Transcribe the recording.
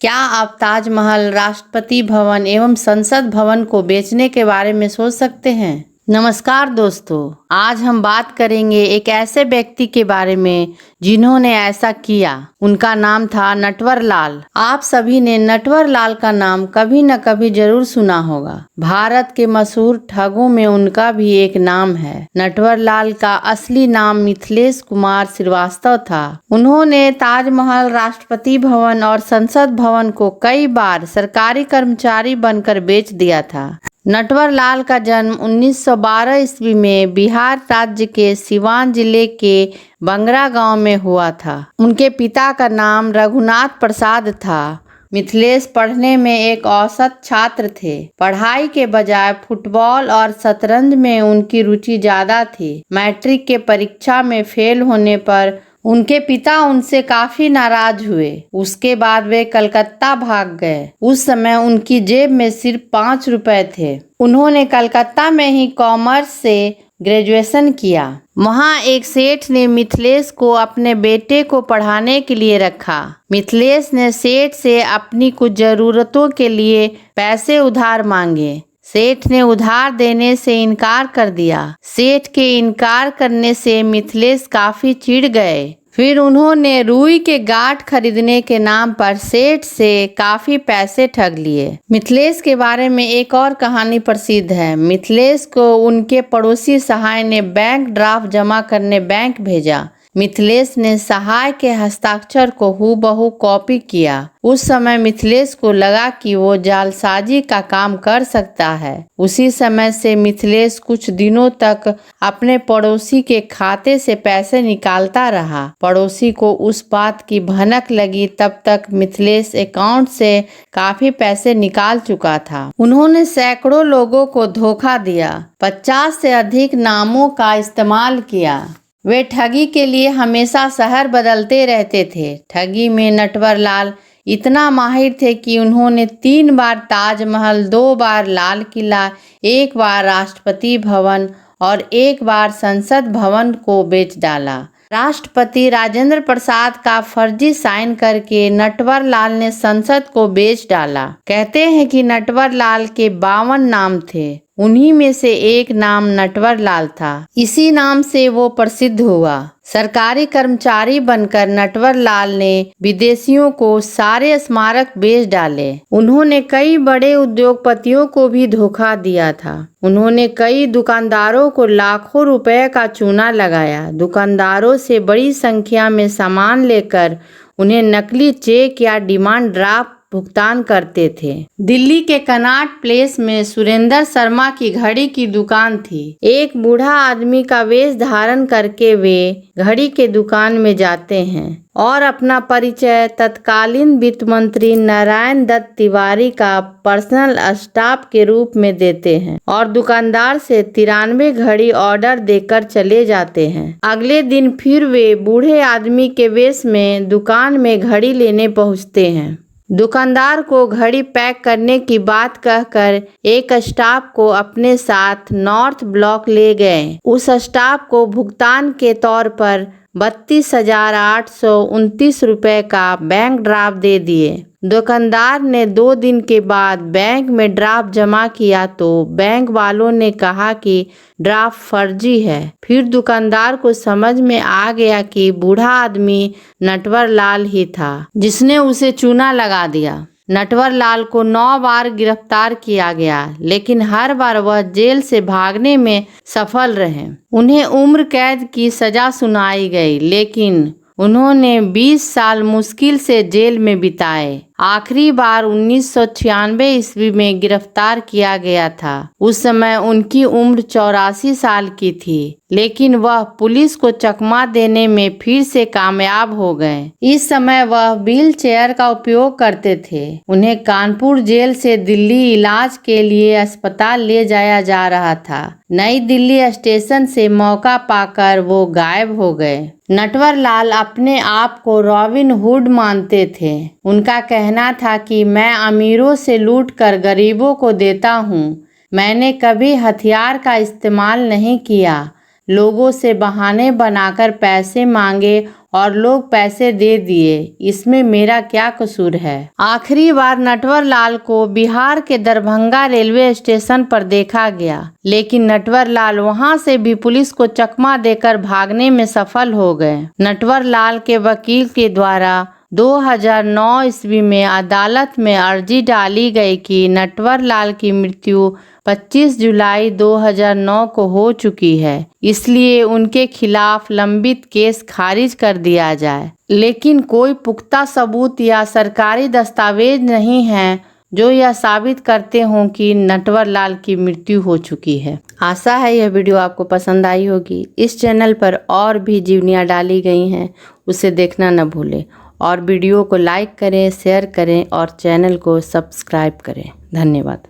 क्या आप ताजमहल, राष्ट्रपति भवन एवं संसद भवन को बेचने के बारे में सोच सकते हैं? नमस्कार दोस्तों, आज हम बात करेंगे एक ऐसे व्यक्ति के बारे में जिन्होंने ऐसा किया। उनका नाम था नटवर लाल। आप सभी ने नटवर लाल का नाम कभी न कभी जरूर सुना होगा। भारत के मशहूर ठगों में उनका भी एक नाम है। नटवर लाल का असली नाम मिथिलेश कुमार श्रीवास्तव था। उन्होंने ताजमहल, राष्ट्रपति भवन और संसद भवन को कई बार सरकारी कर्मचारी बनकर बेच दिया था। नटवर लाल का जन्म 1912 ईस्वी में बिहार राज्य के सिवान जिले के बंगरा गांव में हुआ था। उनके पिता का नाम रघुनाथ प्रसाद था। मिथिलेश पढ़ने में एक औसत छात्र थे। पढ़ाई के बजाय फुटबॉल और शतरंज में उनकी रुचि ज्यादा थी। मैट्रिक के परीक्षा में फेल होने पर उनके पिता उनसे काफी नाराज हुए। उसके बाद वे कलकत्ता भाग गए। उस समय उनकी जेब में सिर्फ 5 रुपए थे। उन्होंने कलकत्ता में ही कॉमर्स से ग्रेजुएशन किया। वहाँ एक सेठ ने मिथिलेश को अपने बेटे को पढ़ाने के लिए रखा। मिथिलेश ने सेठ से अपनी कुछ जरूरतों के लिए पैसे उधार मांगे। सेठ ने उधार देने से इनकार कर दिया। सेठ के इनकार करने से मिथिलेश काफी चिढ़ गए। फिर उन्होंने रुई के गांठ खरीदने के नाम पर सेठ से काफी पैसे ठग लिए। मिथिलेश के बारे में एक और कहानी प्रसिद्ध है। मिथिलेश को उनके पड़ोसी सहाय ने बैंक ड्राफ्ट जमा करने बैंक भेजा। मिथिलेश ने सहाय के हस्ताक्षर को हूबहू कॉपी किया। उस समय मिथिलेश को लगा कि वो जालसाजी का काम कर सकता है। उसी समय से मिथिलेश कुछ दिनों तक अपने पड़ोसी के खाते से पैसे निकालता रहा। पड़ोसी को उस बात की भनक लगी। तब तक मिथिलेश अकाउंट से काफी पैसे निकाल चुका था। उन्होंने सैकड़ों लोगों को धोखा दिया। 50 से अधिक नामों का इस्तेमाल किया। वे ठगी के लिए हमेशा शहर बदलते रहते थे। ठगी में नटवर लाल इतना माहिर थे कि उन्होंने 3 बार ताजमहल, 2 बार लाल किला, 1 बार राष्ट्रपति भवन और 1 बार संसद भवन को बेच डाला। राष्ट्रपति राजेंद्र प्रसाद का फर्जी साइन करके नटवर लाल ने संसद को बेच डाला। कहते हैं कि नटवर लाल के 52 नाम थे। उन्हीं में से एक नाम नटवर लाल था। इसी नाम से वो प्रसिद्ध हुआ। सरकारी कर्मचारी बनकर नटवर लाल ने विदेशियों को सारे स्मारक बेच डाले। उन्होंने कई बड़े उद्योगपतियों को भी धोखा दिया था। उन्होंने कई दुकानदारों को लाखों रुपए का चूना लगाया। दुकानदारों से बड़ी संख्या में सामान लेकर उन्हें नकली चेक या डिमांड ड्राफ्ट भुगतान करते थे। दिल्ली के कनॉट प्लेस में सुरेंद्र शर्मा की घड़ी की दुकान थी। एक बूढ़ा आदमी का वेश धारण करके वे घड़ी के दुकान में जाते हैं और अपना परिचय तत्कालीन वित्त मंत्री नारायण दत्त तिवारी का पर्सनल स्टाफ के रूप में देते हैं और दुकानदार से 93 घड़ी ऑर्डर देकर चले जाते हैं। अगले दिन फिर वे बूढ़े आदमी के वेश में दुकान में घड़ी लेने पहुंचते हैं। दुकानदार को घड़ी पैक करने की बात कहकर एक स्टाफ को अपने साथ नॉर्थ ब्लॉक ले गए। उस स्टाफ को भुगतान के तौर पर 32,829 रुपए का बैंक ड्राफ्ट दे दिए। दुकानदार ने 2 दिन के बाद बैंक में ड्राफ्ट जमा किया तो बैंक वालों ने कहा कि ड्राफ्ट फर्जी है। फिर दुकानदार को समझ में आ गया कि बूढ़ा आदमी नटवर लाल ही था जिसने उसे चूना लगा दिया। नटवर लाल को 9 बार गिरफ्तार किया गया, लेकिन हर बार वह जेल से भागने में सफल रहे। उन्हें उम्र कैद की सजा सुनाई गई, लेकिन उन्होंने 20 साल मुश्किल से जेल में बिताए। आखिरी बार 1996 ईस्वी में गिरफ्तार किया गया था। उस समय उनकी उम्र 84 साल की थी, लेकिन वह पुलिस को चकमा देने में फिर से कामयाब हो गए। इस समय वह व्हील चेयर का उपयोग करते थे। उन्हें कानपुर जेल से दिल्ली इलाज के लिए अस्पताल ले जाया जा रहा था। नई दिल्ली स्टेशन से मौका पाकर वो गायब हो गए। नटवर लाल अपने आप को रॉबिन हुड मानते थे। उनका कहना था कि मैं अमीरों से लूटकर गरीबों को देता हूँ। मैंने कभी हथियार का इस्तेमाल नहीं किया। लोगों से बहाने बनाकर पैसे मांगे और लोग पैसे दे दिए, इसमें मेरा क्या कसूर है। आखिरी बार नटवर लाल को बिहार के दरभंगा रेलवे स्टेशन पर देखा गया, लेकिन नटवर लाल वहां से भी पुलिस को चकमा देकर भागने में सफल हो गए। नटवर लाल के वकील के द्वारा 2009 ईस्वी में अदालत में अर्जी डाली गई कि नटवर लाल की मृत्यु 25 जुलाई 2009 को हो चुकी है, इसलिए उनके खिलाफ लंबित केस खारिज कर दिया जाए। लेकिन कोई पुख्ता सबूत या सरकारी दस्तावेज नहीं है जो यह साबित करते हों कि नटवर लाल की मृत्यु हो चुकी है। आशा है यह वीडियो आपको पसंद आई होगी। इस चैनल पर और भी जीवनियाँ डाली गई हैं, उसे देखना न भूलें और वीडियो को लाइक करें, शेयर करें और चैनल को सब्सक्राइब करें। धन्यवाद।